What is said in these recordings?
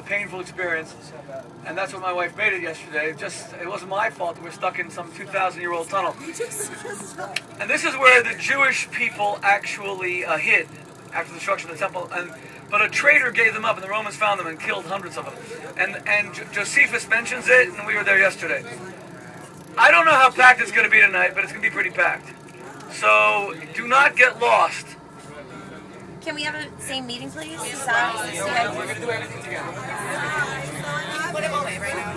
painful experience, and that's what my wife made it yesterday. It wasn't my fault that we're stuck in some 2,000-year-old tunnel. And this is where the Jewish people actually hid after the destruction of the temple, but a traitor gave them up, and the Romans found them and killed hundreds of them. And Josephus mentions it, and we were there yesterday. I don't know how packed it's going to be tonight, but it's going to be pretty packed. So do not get lost. Can we have the same meeting, please? We're going to do everything together. Put him away right now.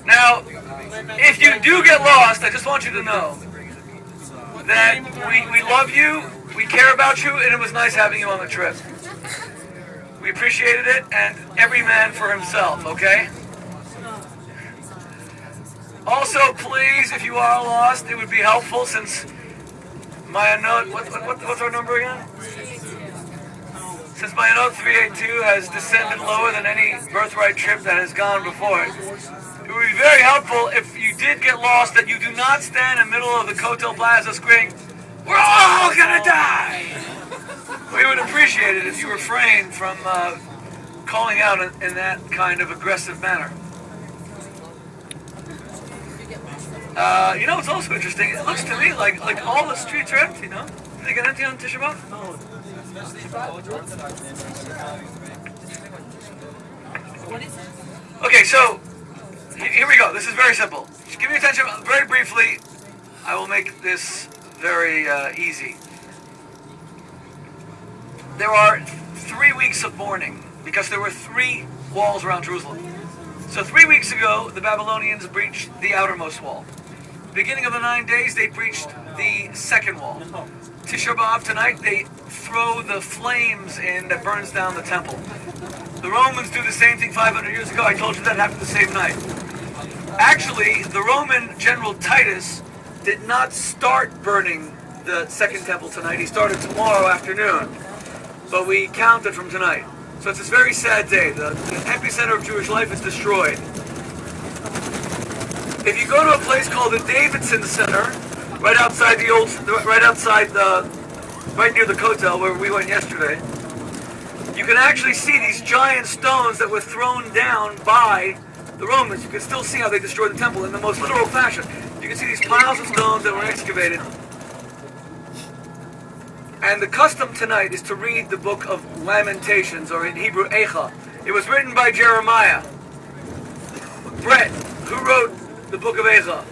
Now, if you do get lost, I just want you to know that we love you, we care about you, and it was nice having you on the trip. We appreciated it, and every man for himself, okay? Also, please, if you are lost, it would be helpful since mayanot, what's our number again? Since mayanot 382 has descended lower than any Birthright trip that has gone before it, it would be very helpful if you did get lost that you do not stand in the middle of the Kotel Plaza screaming, "We're all gonna die!" We would appreciate it if you refrained from calling out in that kind of aggressive manner. You know, it's also interesting. It looks to me like all the streets are empty, no? Did they get empty on Tisha B'Av? Okay, so here we go. This is very simple. Just give me attention very briefly. I will make this very easy. There are 3 weeks of mourning because there were 3 walls around Jerusalem. So 3 weeks ago, the Babylonians breached the outermost wall. Beginning of the 9 days, they breached the second wall. Tisha B'Av tonight, they throw the flames in that burns down the temple. The Romans do the same thing 500 years ago. I told you that happened the same night. Actually, the Roman general Titus did not start burning the second temple tonight. He started tomorrow afternoon. But we counted from tonight. So it's this very sad day. The epicenter of Jewish life is destroyed. If you go to a place called the Davidson Center, right near the Kotel where we went yesterday, you can actually see these giant stones that were thrown down by the Romans. You can still see how they destroyed the temple in the most literal fashion. You can see these piles of stones that were excavated. And the custom tonight is to read the book of Lamentations, or in Hebrew, Eicha. It was written by Jeremiah. Brett, who wrote the book of Eicha?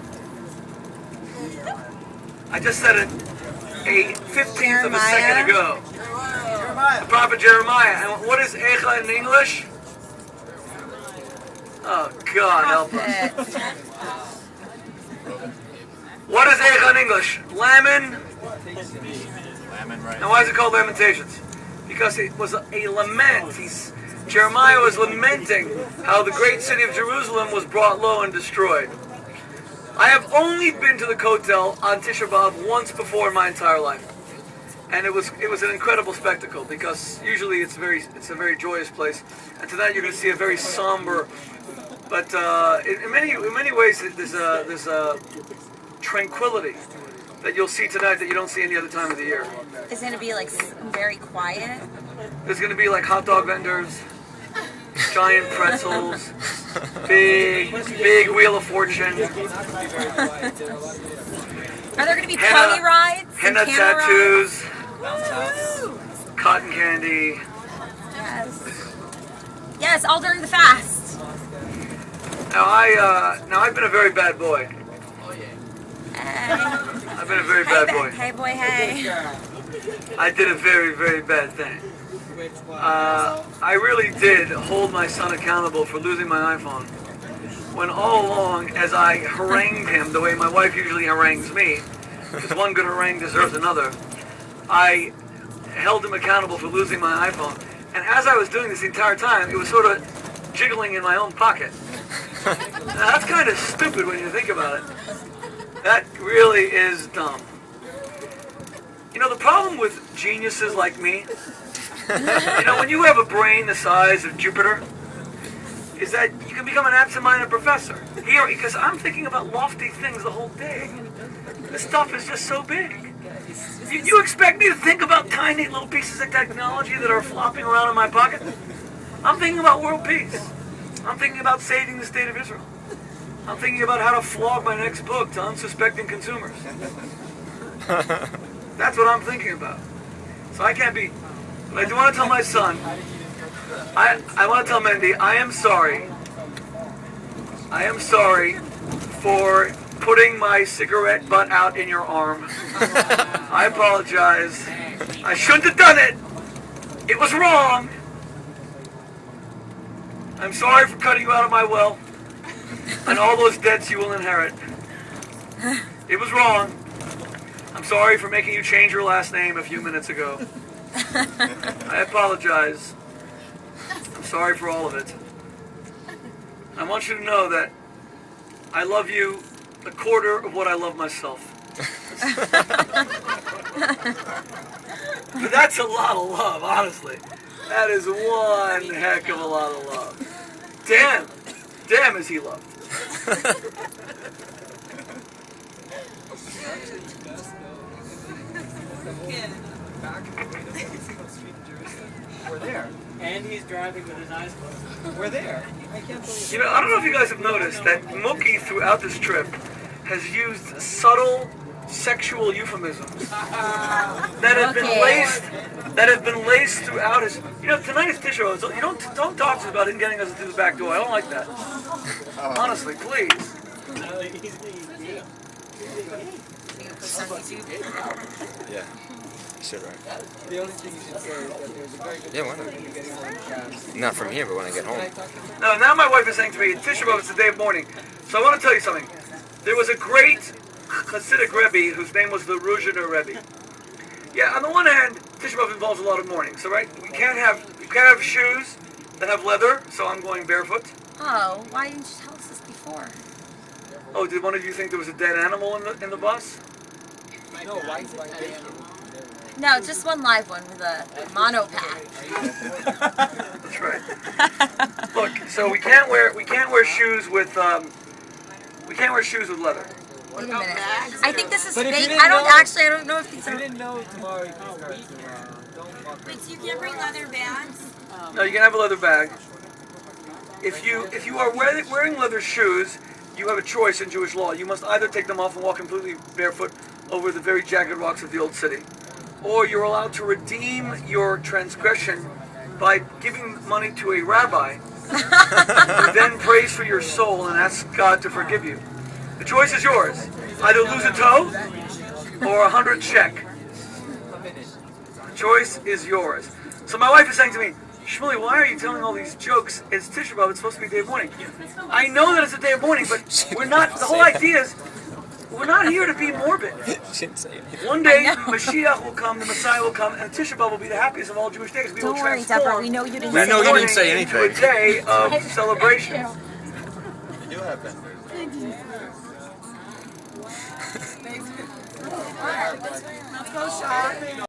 I just said it a 15th of a second ago. The prophet Jeremiah. And what is Eicha in English? Oh, God help us. What is Eicha in English? And why is it called Lamentations? Because it was a lament. Jeremiah was lamenting how the great city of Jerusalem was brought low and destroyed. I have only been to the Kotel on Tisha B'Av once before in my entire life, and it was an incredible spectacle because usually it's a very joyous place, and tonight you're going to see a very somber. But in many ways there's a tranquility that you'll see tonight that you don't see any other time of the year. It's going to be like very quiet. There's going to be like hot dog vendors, giant pretzels, big Wheel of Fortune. Are there going to be pony rides? Henna tattoos, cotton candy. Yes, all during the fast. Now I've been a very bad boy. I've been a very bad boy. Hey boy, hey. I did a very, very bad thing. I really did hold my son accountable for losing my iPhone. When all along, as I harangued him the way my wife usually harangues me, because one good harangue deserves another, I held him accountable for losing my iPhone. And as I was doing this the entire time, it was sort of jiggling in my own pocket. Now, that's kind of stupid when you think about it. That really is dumb. You know, the problem with geniuses like me, when you have a brain the size of Jupiter, is that you can become an absent-minded professor. Here, because I'm thinking about lofty things the whole day. This stuff is just so big. You expect me to think about tiny little pieces of technology that are flopping around in my pocket? I'm thinking about world peace. I'm thinking about saving the state of Israel. I'm thinking about how to flog my next book to unsuspecting consumers. That's what I'm thinking about. So I can't be... But I do want to tell my son, I want to tell Mendy, I am sorry. I am sorry for putting my cigarette butt out in your arm. I apologize. I shouldn't have done it. It was wrong. I'm sorry for cutting you out of my will and all those debts you will inherit. It was wrong. I'm sorry for making you change your last name a few minutes ago. I apologize. I'm sorry for all of it. I want you to know that I love you a quarter of what I love myself. But that's a lot of love, honestly. That is one heck of a lot of love. Damn is he loved. We're there. And he's driving with his eyes closed. We're there. I can't believe You know, I don't know if you guys have noticed that Mookie throughout this trip has used subtle sexual euphemisms that have been laced throughout his. You know, tonight is Tisha B'Av. You don't talk to us about him getting us through the back door. I don't like that. Honestly, please. Yeah. Should right. the only thing you should say is that there's a very good Yeah, why not? Not from here, but when I get home. Now my wife is saying to me, Tisha B'Av is the day of mourning. So I want to tell you something. There was a great Hasidic Rabbi whose name was the Ruzhiner Rebbe. Yeah, on the one hand, Tisha B'Av involves a lot of mourning. So right, you can't have shoes that have leather. So I'm going barefoot. Oh, why didn't you tell us this before? Oh, did one of you think there was a dead animal in the bus? No, white bacon. No, just one live one with a mono pack. That's right. Look, so we can't wear shoes with leather. Wait a minute. I think this is But if you fake. didn't I don't know if these I are. didn't know tomorrow you can start tomorrow. Don't walk Wait, so you can't bring leather bags? No, you can have a leather bag. If you are wearing leather shoes, you have a choice in Jewish law. You must either take them off and walk completely barefoot over the very jagged rocks of the old city, or you're allowed to redeem your transgression by giving money to a rabbi, who then prays for your soul and asks God to forgive you. The choice is yours. Either lose a toe or 100 shekel. The choice is yours. So my wife is saying to me, Shmuley, why are you telling all these jokes? It's Tisha B'Av, it's supposed to be a day of mourning. I know that it's a day of mourning, but we're not, the whole idea is, we're not here to be morbid. She didn't say anything. One day, Mashiach will come, the Messiah will come, and Tisha B'Av will be the happiest of all Jewish days. We Don't will worry, transform Deborah. We know you didn't We say know you anything. didn't say into a anything. day of celebration. You do have that. Let's go shopping.